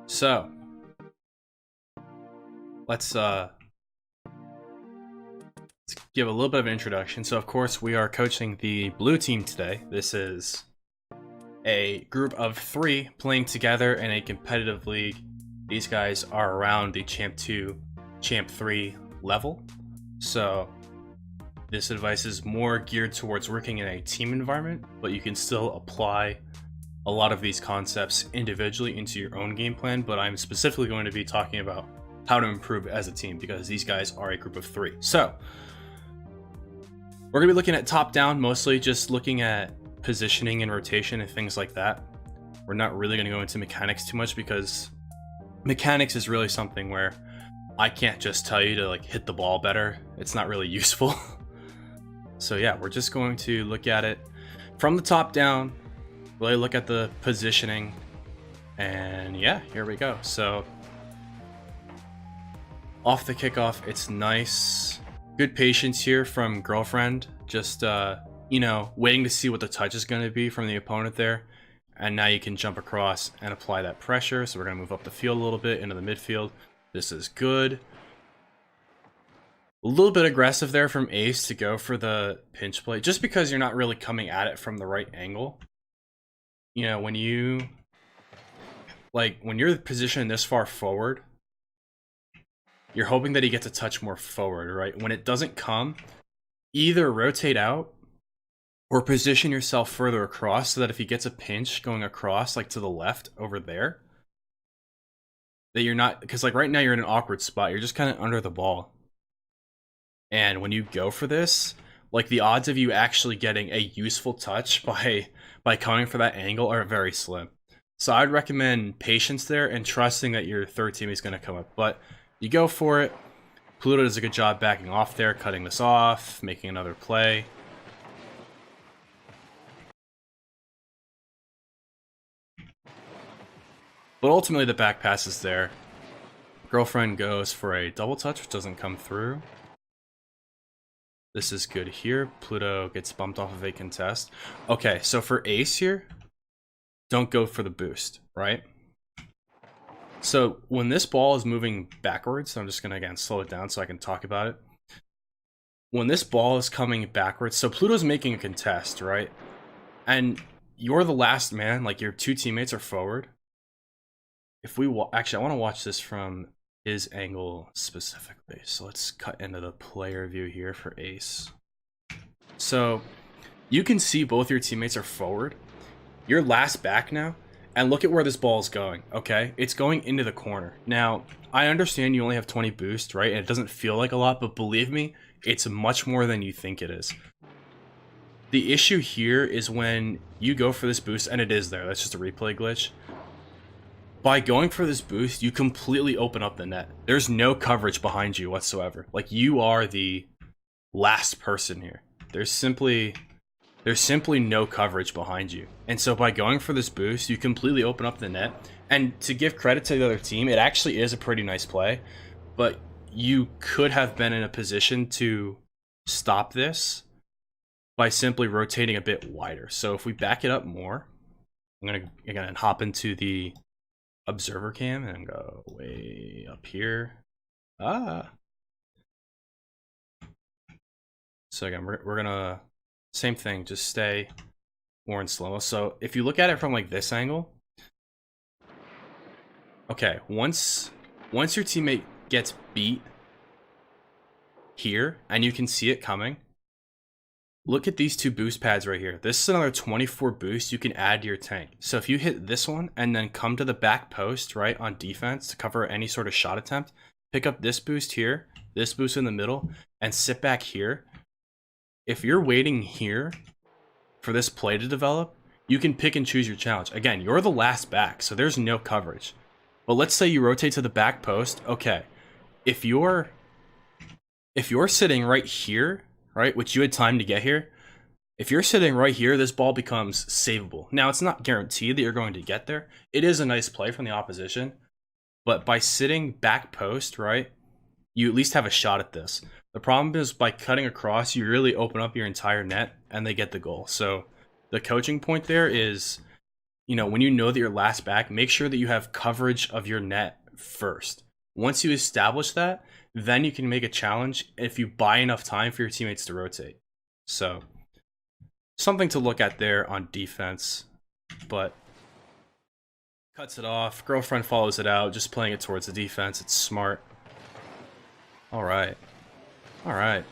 So let's give a little bit of an introduction. So of course we are coaching the blue team today. This is a group of 3 playing together in a competitive league. These guys are around the Champ 2, Champ 3 level. So this advice is more geared towards working in a team environment, but you can still apply a lot of these concepts individually into your own game plan. But I'm specifically going to be talking about how to improve as a team because these guys are a group of 3. So we're going to be looking at top down, mostly just looking at positioning and rotation and things like that. We're not really going to go into mechanics too much because mechanics is really something where I can't just tell you to hit the ball better. It's not really useful. So yeah, we're just going to look at it from the top down, really look at the positioning, and yeah, here we go. So off the kickoff, it's nice. Good patience here from Girlfriend. Just, waiting to see what the touch is going to be from the opponent there. And now you can jump across and apply that pressure. So we're going to move up the field a little bit into the midfield. This is good. A little bit aggressive there from Ace to go for the pinch play, just because you're not really coming at it from the right angle. You know, when you're positioned this far forward, you're hoping that he gets a touch more forward, right? When it doesn't come, either rotate out or position yourself further across so that if he gets a pinch going across, to the left over there, that you're not, because right now you're in an awkward spot. You're just kind of under the ball. And when you go for this, the odds of you actually getting a useful touch by coming for that angle are very slim. So I'd recommend patience there and trusting that your third team is going to come up. But you go for it. Pluto does a good job backing off there, cutting this off, making another play. But ultimately the back pass is there. Girlfriend goes for a double touch, which doesn't come through. This is good here. Pluto gets bumped off of a contest. Okay, so for Ace here, don't go for the boost, right? So when this ball is moving backwards, I'm just going to, again, slow it down so I can talk about it. When this ball is coming backwards, so Pluto's making a contest, right? And you're the last man, your 2 teammates are forward. If we actually, I want to watch this from his angle specifically. So let's cut into the player view here for Ace. So you can see both your teammates are forward. You're last back now. And look at where this ball is going, okay? It's going into the corner. Now, I understand you only have 20 boost, right? And it doesn't feel like a lot, but believe me, it's much more than you think it is. The issue here is when you go for this boost, and it is there. That's just a replay glitch. By going for this boost, you completely open up the net. There's no coverage behind you whatsoever. You are the last person here. There's simply no coverage behind you. And so by going for this boost, you completely open up the net. And to give credit to the other team, it actually is a pretty nice play. But you could have been in a position to stop this by simply rotating a bit wider. So if we back it up more, I'm gonna hop into the observer cam and go way up here. So again, we're gonna, same thing, just stay more in slow-mo. So if you look at it from this angle, okay, once your teammate gets beat here and you can see it coming, look at these 2 boost pads right here. This is another 24 boost you can add to your tank. So if you hit this one and then come to the back post, right, on defense to cover any sort of shot attempt, pick up this boost here, this boost in the middle, and sit back here. If you're waiting here for this play to develop, you can pick and choose your challenge. Again, you're the last back, so there's no coverage. But let's say you rotate to the back post. Okay, if you're sitting right here, right, which you had time to get here, if you're sitting right here, this ball becomes savable. Now, it's not guaranteed that you're going to get there. It is a nice play from the opposition. But by sitting back post, right, you at least have a shot at this. The problem is by cutting across, you really open up your entire net and they get the goal. So the coaching point there is you know, when you know that you're last back, make sure that you have coverage of your net first. Once you establish that, then you can make a challenge if you buy enough time for your teammates to rotate. So, something to look at there on defense, but cuts it off. Girlfriend follows it out, just playing it towards the defense. It's smart. All right. All right.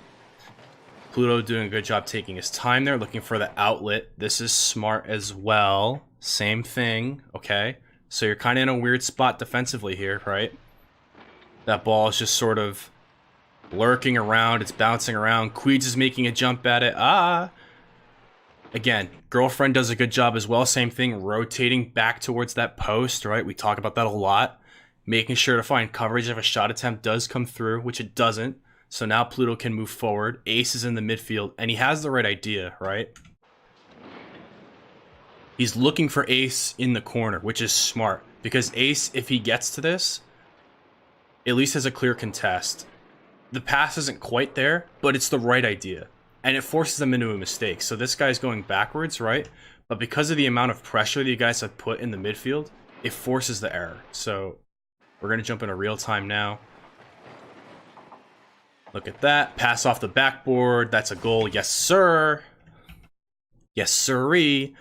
Pluto doing a good job taking his time there, looking for the outlet. This is smart as well. Same thing, okay? So you're kind of in a weird spot defensively here, right? That ball is just sort of lurking around. It's bouncing around. Queeds is making a jump at it. Again, Girlfriend does a good job as well. Same thing, rotating back towards that post, right? We talk about that a lot. Making sure to find coverage if a shot attempt does come through, which it doesn't. So now Pluto can move forward. Ace is in the midfield, and he has the right idea, right? He's looking for Ace in the corner, which is smart. Because Ace, if he gets to this, at least has a clear contest. The pass isn't quite there, but it's the right idea. And it forces them into a mistake. So this guy's going backwards, right? But because of the amount of pressure that you guys have put in the midfield, it forces the error. So we're going to jump into real time now. Look at that. Pass off the backboard. That's a goal. Yes, sir. Yes, sirree.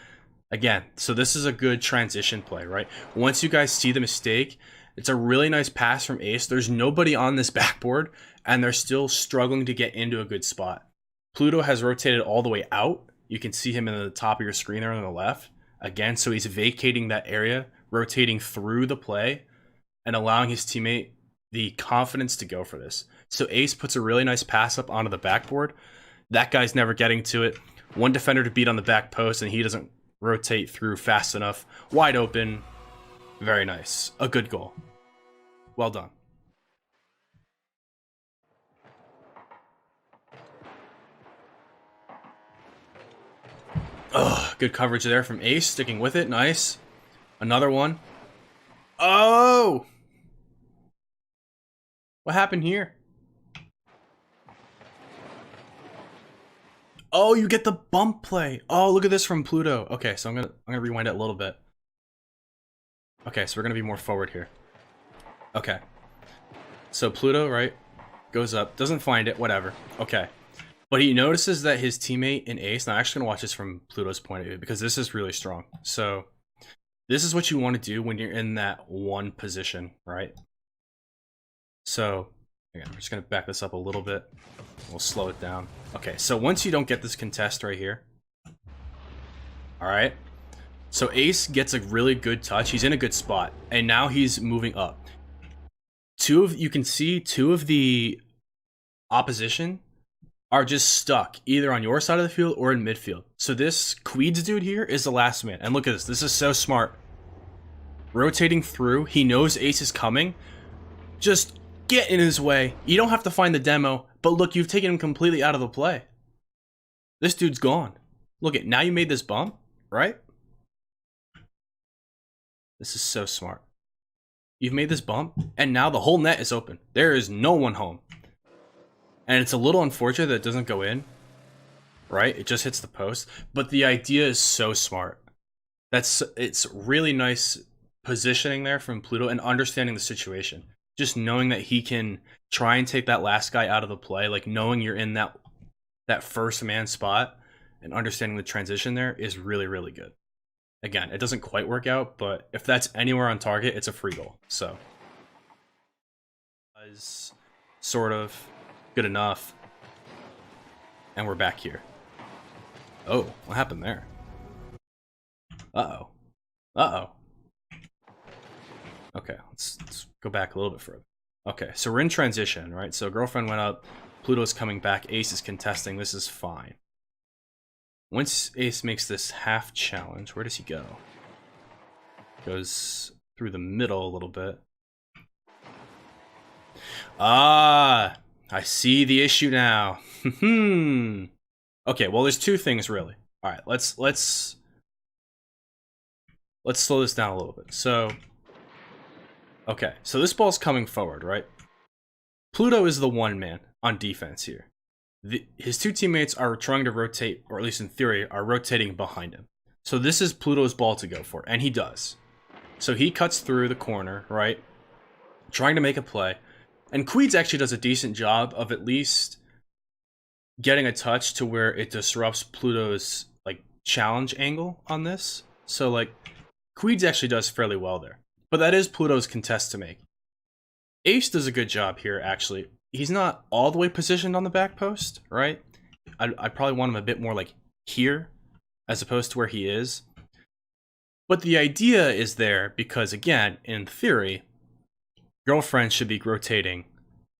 Again, so this is a good transition play, right? Once you guys see the mistake, it's a really nice pass from Ace. There's nobody on this backboard, and they're still struggling to get into a good spot. Pluto has rotated all the way out. You can see him in the top of your screen there on the left. Again, so he's vacating that area, rotating through the play, and allowing his teammate the confidence to go for this. So Ace puts a really nice pass up onto the backboard. That guy's never getting to it. One defender to beat on the back post, and he doesn't rotate through fast enough. Wide open. Very nice. A good goal. Well done. Good coverage there from Ace, sticking with it. Nice. Another one. Oh! What happened here? Oh, you get the bump play. Oh, look at this from Pluto. Okay, so I'm gonna rewind it a little bit. Okay, so we're gonna be more forward here. Okay. So Pluto, right, goes up, doesn't find it, whatever. Okay. But he notices that his teammate in Ace, now I'm actually gonna watch this from Pluto's point of view because this is really strong. So this is what you want to do when you're in that one position, right? So again, we're just gonna back this up a little bit. We'll slow it down. Okay, so once you don't get this contest right here, all right, so Ace gets a really good touch. He's in a good spot, and now he's moving up. You can see two of the opposition are just stuck either on your side of the field or in midfield. So this Queeds dude here is the last man, and look at this. This is so smart. Rotating through, he knows Ace is coming. Just get in his way. You don't have to find the demo, but look, you've taken him completely out of the play. This dude's gone. Look at, now you made this bump, right? This is so smart. You've made this bump, and now the whole net is open. There is no one home. And it's a little unfortunate that it doesn't go in, right? It just hits the post. But the idea is so smart. It's really nice positioning there from Pluto and understanding the situation. Just knowing that he can try and take that last guy out of the play, like knowing you're in that first man spot and understanding the transition there is really, really good. Again, it doesn't quite work out, but if that's anywhere on target, it's a free goal. So, is sort of good enough. And we're back here. Oh, what happened there? Uh-oh. Uh-oh. Okay, let's go back a little bit further. Okay, so we're in transition, right? So Girlfriend went up, Pluto's coming back, Ace is contesting, this is fine. Once Ace makes this half challenge, where does he go? Goes through the middle a little bit. Ah, I see the issue now. Okay, well there's two things really. All right, let's slow this down a little bit. So, okay, so this ball's coming forward, right? Pluto is the one man on defense here. His two teammates are trying to rotate, or at least in theory, are rotating behind him. So this is Pluto's ball to go for, and he does. So he cuts through the corner, right? Trying to make a play. And Queeds actually does a decent job of at least getting a touch to where it disrupts Pluto's like challenge angle on this. So like Queeds actually does fairly well there. But that is Pluto's contest to make. Ace does a good job here, actually. He's not all the way positioned on the back post, right? I probably want him a bit more like here, as opposed to where he is. But the idea is there because, again, in theory, girlfriend should be rotating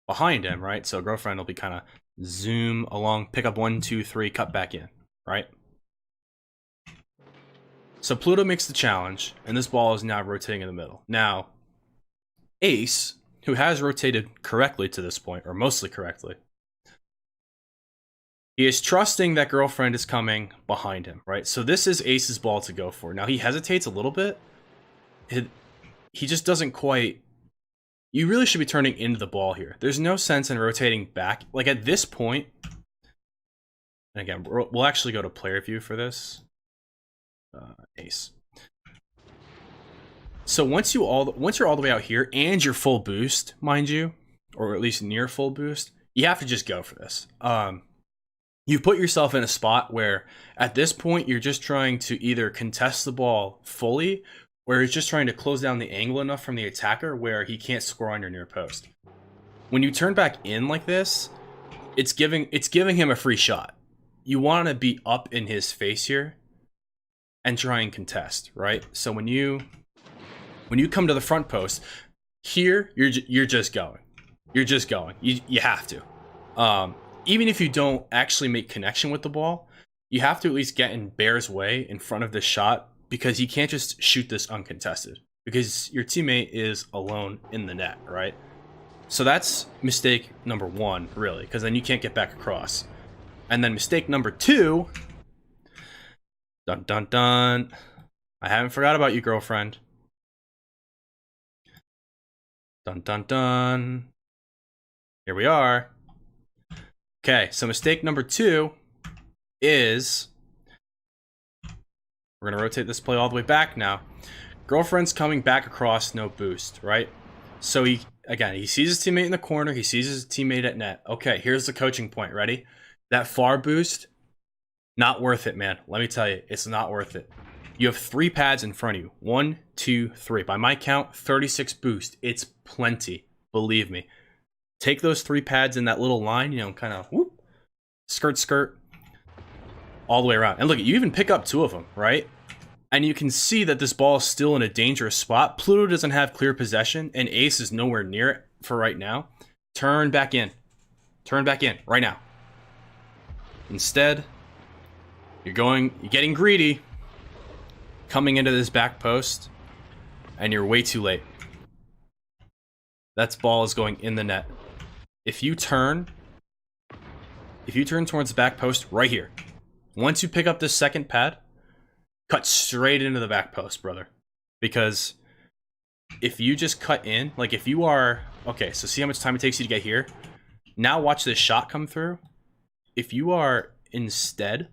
behind him, right? So girlfriend will be kind of zoom along, pick up 1, 2, 3, cut back in, right? So Pluto makes the challenge, and this ball is now rotating in the middle. Now, Ace, who has rotated correctly to this point, or mostly correctly, he is trusting that girlfriend is coming behind him, right? So this is Ace's ball to go for. Now, he hesitates a little bit. He just doesn't quite... You really should be turning into the ball here. There's no sense in rotating back. Like, at this point... And again, we'll actually go to player view for this. Ace. So once you're all the way out here, and you're full boost, mind you, or at least near full boost, you have to just go for this. You put yourself in a spot where at this point you're just trying to either contest the ball fully, or you're just trying to close down the angle enough from the attacker where he can't score on your near post. When you turn back in like this, it's giving him a free shot. You want to be up in his face here and try and contest, right? So when you come to the front post here, you're just going. You're just going. You have to. Even if you don't actually make connection with the ball, you have to at least get in Bear's way in front of this shot, because you can't just shoot this uncontested, because your teammate is alone in the net, right? So that's mistake number 1, really, because then you can't get back across. And then mistake number 2, dun dun dun, I haven't forgot about you, girlfriend. Dun dun dun. Here we are. Okay, so mistake number 2 is we're gonna rotate this play all the way back now. Girlfriend's coming back across, no boost, right? So he sees his teammate in the corner, he sees his teammate at net. Okay, here's the coaching point, ready? That far boost, not worth it, man. Let me tell you, it's not worth it. You have 3 pads in front of you. 1, 2, 3. By my count, 36 boost. It's plenty, believe me. Take those 3 pads in that little line, you know, kind of whoop, skirt, skirt, all the way around. And look, you even pick up 2 of them, right? And you can see that this ball is still in a dangerous spot. Pluto doesn't have clear possession, and Ace is nowhere near it for right now. Turn back in. Turn back in right now. Instead, you're getting greedy, coming into this back post, and you're way too late. That ball is going in the net. If you turn towards the back post right here, once you pick up this second pad, cut straight into the back post, brother. Because if you just cut in, like if you are, okay, so see how much time it takes you to get here? Now watch this shot come through. If you are instead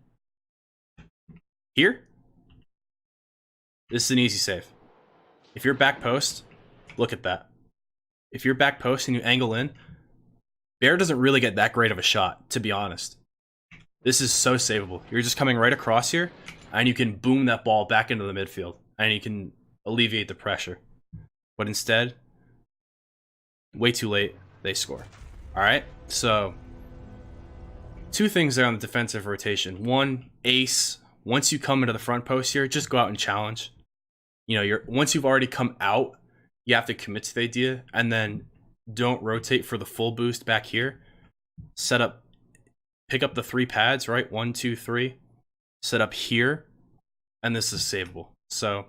here, this is an easy save. If you're back post, look at that. If you're back post and you angle in, Bear doesn't really get that great of a shot, to be honest. This is so savable. You're just coming right across here, and you can boom that ball back into the midfield, and you can alleviate the pressure. But instead, way too late, they score. All right, so 2 things there on the defensive rotation. 1, Ace, once you come into the front post here, just go out and challenge. You know, once you've already come out, you have to commit to the idea, and then don't rotate for the full boost back here. Pick up the 3 pads, right? 1, 2, 3. Set up here, and this is savable. So,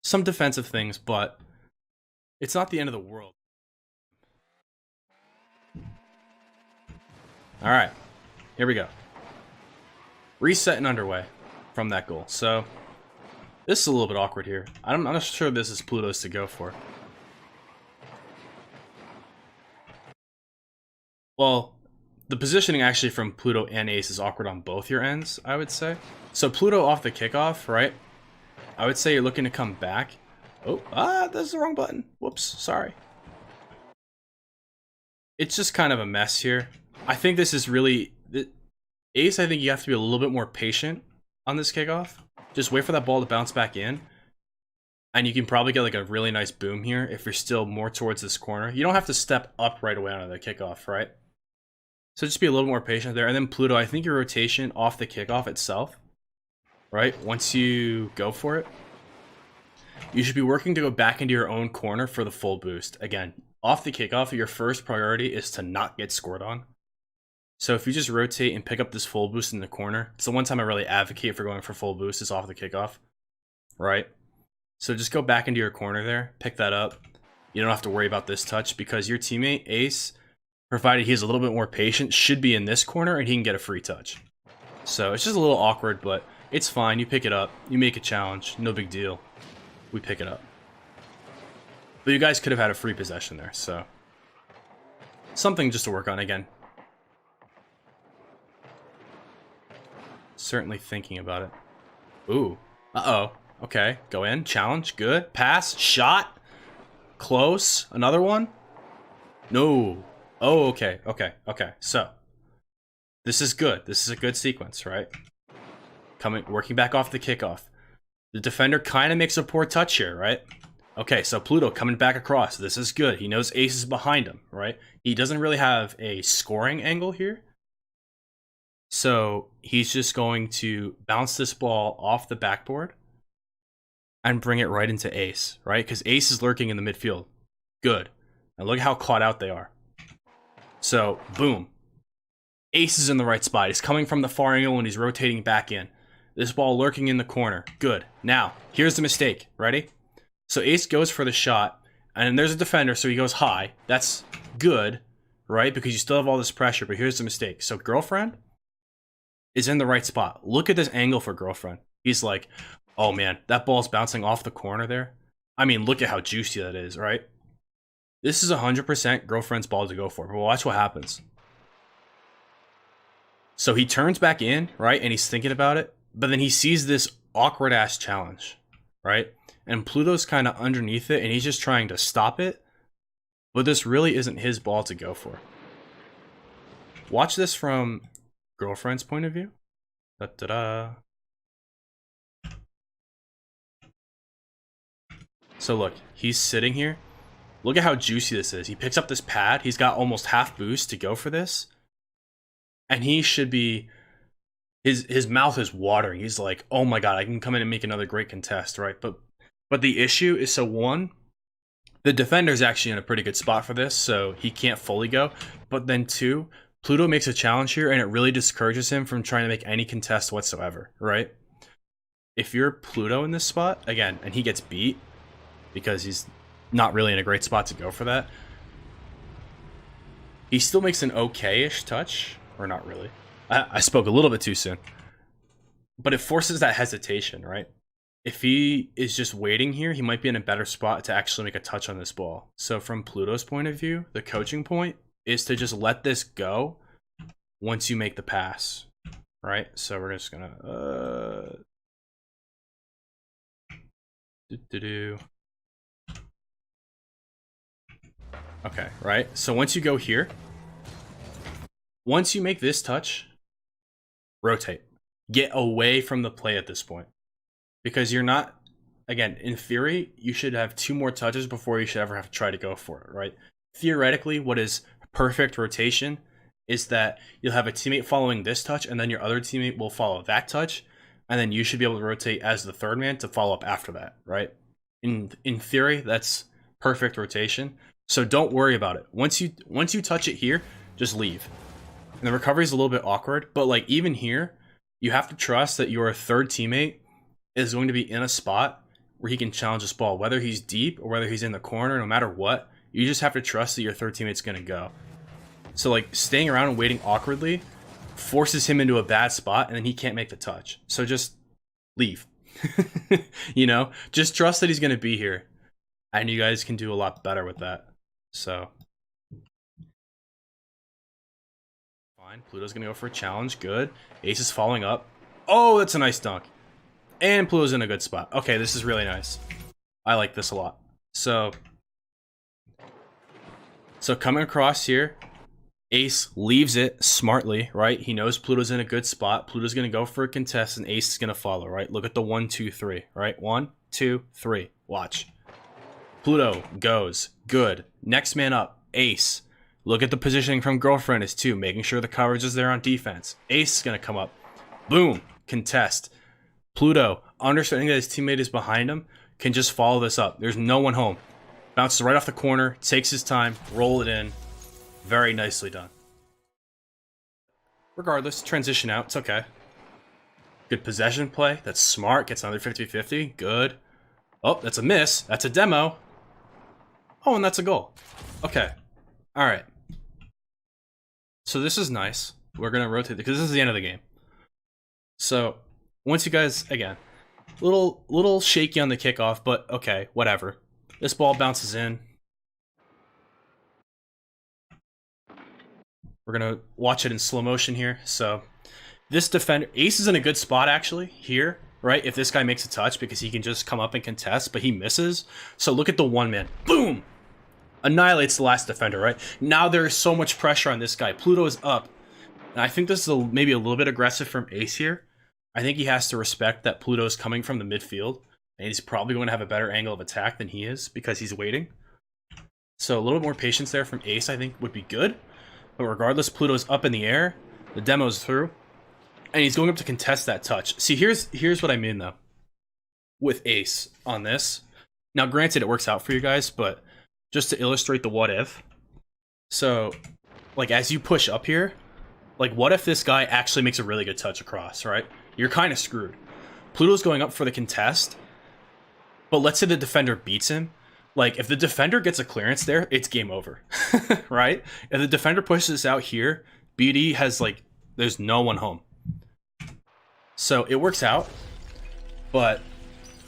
some defensive things, but it's not the end of the world. All right, here we go. Reset and underway from that goal. So, this is a little bit awkward here. I'm not sure this is Pluto's to go for. Well, the positioning actually from Pluto and Ace is awkward on both your ends, I would say. So Pluto off the kickoff, right? I would say you're looking to come back. Oh, that's the wrong button. Whoops, sorry. It's just kind of a mess here. I think this is really... Ace, I think you have to be a little bit more patient on this kickoff. Just wait for that ball to bounce back in. And you can probably get like a really nice boom here if you're still more towards this corner. You don't have to step up right away onto the kickoff, right? So just be a little more patient there. And then Pluto, I think your rotation off the kickoff itself, right? Once you go for it, you should be working to go back into your own corner for the full boost. Again, off the kickoff, your first priority is to not get scored on. So if you just rotate and pick up this full boost in the corner, it's the one time I really advocate for going for full boost is off the kickoff, right? So just go back into your corner there, pick that up. You don't have to worry about this touch because your teammate, Ace, provided he's a little bit more patient, should be in this corner and he can get a free touch. So it's just a little awkward, but it's fine. You pick it up. You make a challenge. No big deal. We pick it up. But you guys could have had a free possession there, so something just to work on again. Certainly thinking about it. Ooh. Uh-oh. Okay. Go in. Challenge. Good. Pass. Shot. Close. Another one. No. Oh, okay. Okay. Okay. So this is good. This is a good sequence, right? Working back off the kickoff. The defender kind of makes a poor touch here, right? Okay, so Pluto coming back across. This is good. He knows Ace is behind him, right? He doesn't really have a scoring angle here. So he's just going to bounce this ball off the backboard and bring it right into Ace, right? Because Ace is lurking in the midfield. Good. And look how caught out they are. So, boom. Ace is in the right spot. He's coming from the far angle and he's rotating back in. This ball lurking in the corner. Good. Now, here's the mistake. Ready? So Ace goes for the shot, and there's a defender, so he goes high. That's good, right? Because you still have all this pressure, but here's the mistake. So Girlfriend is in the right spot. Look at this angle for Girlfriend. He's like, oh man, that ball's bouncing off the corner there. I mean, look at how juicy that is, right? This is 100% Girlfriend's ball to go for, but watch what happens. So he turns back in, right? And he's thinking about it, but then he sees this awkward-ass challenge, right? And Pluto's kind of underneath it, and he's just trying to stop it. But this really isn't his ball to go for. Watch this from Girlfriend's point of view. Da-da-da. So look, he's sitting here. Look at how juicy this is. He picks up this pad. He's got almost half boost to go for this. And he should be... His mouth is watering. He's like, oh my god, I can come in and make another great contest, right? But the issue is, so one, the defender's actually in a pretty good spot for this, so he can't fully go. But then two, Pluto makes a challenge here, and it really discourages him from trying to make any contest whatsoever, right? If you're Pluto in this spot, again, and he gets beat, because he's not really in a great spot to go for that, he still makes an okay-ish touch, or not really. I spoke a little bit too soon. But it forces that hesitation, right? If he is just waiting here, he might be in a better spot to actually make a touch on this ball. So from Pluto's point of view, the coaching point is to just let this go once you make the pass, right? So we're just gonna okay, right? So once you go here, once you make this touch, rotate. Get away from the play at this point. Because you're not, again, in theory, you should have 2 more touches before you should ever have to try to go for it, right? Theoretically, what is perfect rotation is that you'll have a teammate following this touch, and then your other teammate will follow that touch, and then you should be able to rotate as the third man to follow up after that, right? In theory, that's perfect rotation. So don't worry about it. Once you touch it here, just leave. And the recovery is a little bit awkward, but like even here, you have to trust that your third teammate is going to be in a spot where he can challenge this ball, whether he's deep or whether he's in the corner. No matter what, you just have to trust that your third teammate's going to go. So like staying around and waiting awkwardly forces him into a bad spot, and then he can't make the touch. So just leave. You know, just trust that he's going to be here, and you guys can do a lot better with that. So fine. Pluto's gonna go for a challenge. Good. Ace is following up. Oh, that's a nice dunk. And Pluto's in a good spot. Okay, this is really nice. I like this a lot. So coming across here, Ace leaves it smartly, right? He knows Pluto's in a good spot. Pluto's going to go for a contest, and Ace is going to follow, right? Look at the 1, 2, 3, right? 1, 2, 3. Watch. Pluto goes. Good. Next man up, Ace. Look at the positioning from Girlfriend is 2, making sure the coverage is there on defense. Ace is going to come up. Boom. Contest. Pluto, understanding that his teammate is behind him, can just follow this up. There's no one home. Bounces right off the corner, takes his time, roll it in. Very nicely done. Regardless, transition out, it's okay. Good possession play, that's smart, gets another 50-50, good. Oh, that's a miss, that's a demo. Oh, and that's a goal. Okay, alright. So this is nice. We're gonna rotate, because this is the end of the game. So, once you guys, again, little shaky on the kickoff, but okay, whatever. This ball bounces in. We're gonna watch it in slow motion here. So this defender, Ace is in a good spot actually here, right? If this guy makes a touch, because he can just come up and contest, but he misses. So look at the one man, boom, annihilates the last defender, right? Now there is so much pressure on this guy. Pluto is up, and I think this is maybe a little bit aggressive from Ace here. I think he has to respect that Pluto is coming from the midfield, and he's probably going to have a better angle of attack than he is because he's waiting. So a little bit more patience there from Ace, I think, would be good. But regardless, Pluto's up in the air, the demo's through, and he's going up to contest that touch. See, here's what I mean, though, with Ace on this. Now, granted, it works out for you guys, but just to illustrate the what if. So, like, as you push up here, like, what if this guy actually makes a really good touch across, right? You're kind of screwed. Pluto's going up for the contest, but let's say the defender beats him. Like, if the defender gets a clearance there, it's game over, right? If the defender pushes this out here, BD has, like, there's no one home. So it works out, but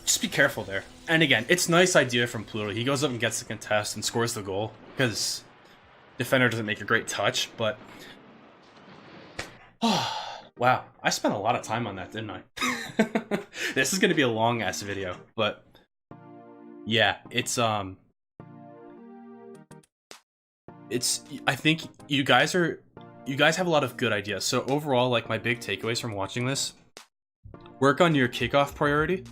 just be careful there. And again, it's a nice idea from Pluto. He goes up and gets the contest and scores the goal because defender doesn't make a great touch, but... wow, I spent a lot of time on that, didn't I? This is going to be a long-ass video, but... yeah, I think you guys have a lot of good ideas. So overall, like, my big takeaways from watching this, work on your kickoff priority.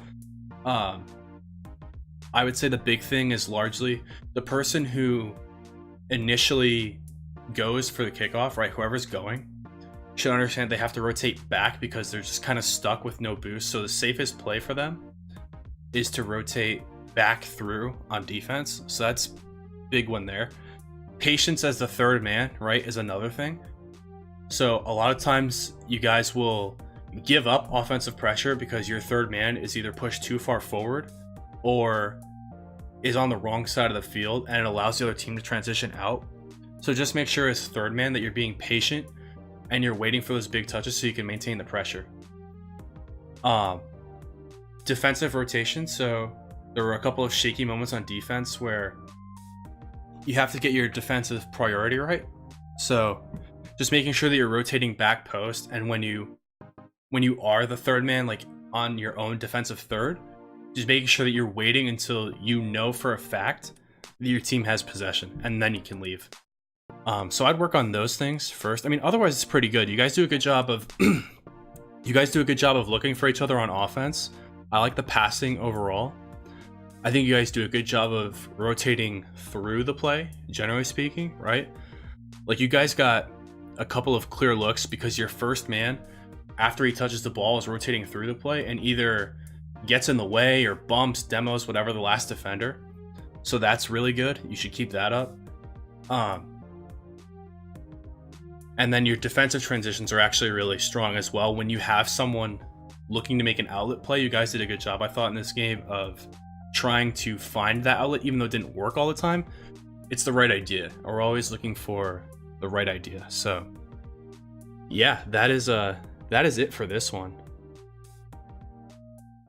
I would say the big thing is largely the person who initially goes for the kickoff, right? Whoever's going should understand they have to rotate back because they're just kind of stuck with no boost. So the safest play for them is to rotate back through on defense. So that's big one there. Patience as the third man, right, is another thing. So a lot of times you guys will give up offensive pressure because your third man is either pushed too far forward or is on the wrong side of the field, and it allows the other team to transition out. So just make sure as third man that you're being patient and you're waiting for those big touches so you can maintain the pressure. Defensive rotation. So there were a couple of shaky moments on defense where you have to get your defensive priority right. So just making sure that you're rotating back post, and when you are the third man, like on your own defensive third, just making sure that you're waiting until you know for a fact that your team has possession, and then you can leave. So I'd work on those things first. I mean, otherwise it's pretty good. You guys do a good job of looking for each other on offense. I like the passing overall. I think you guys do a good job of rotating through the play, generally speaking, right? Like, you guys got a couple of clear looks because your first man, after he touches the ball, is rotating through the play and either gets in the way or bumps, demos, whatever, the last defender. So that's really good. You should keep that up. And then your defensive transitions are actually really strong as well. When you have someone looking to make an outlet play, you guys did a good job, I thought, in this game of trying to find that outlet, even though it didn't work all the time. It's the right idea. We're always looking for the right idea. So yeah, that is it for this one.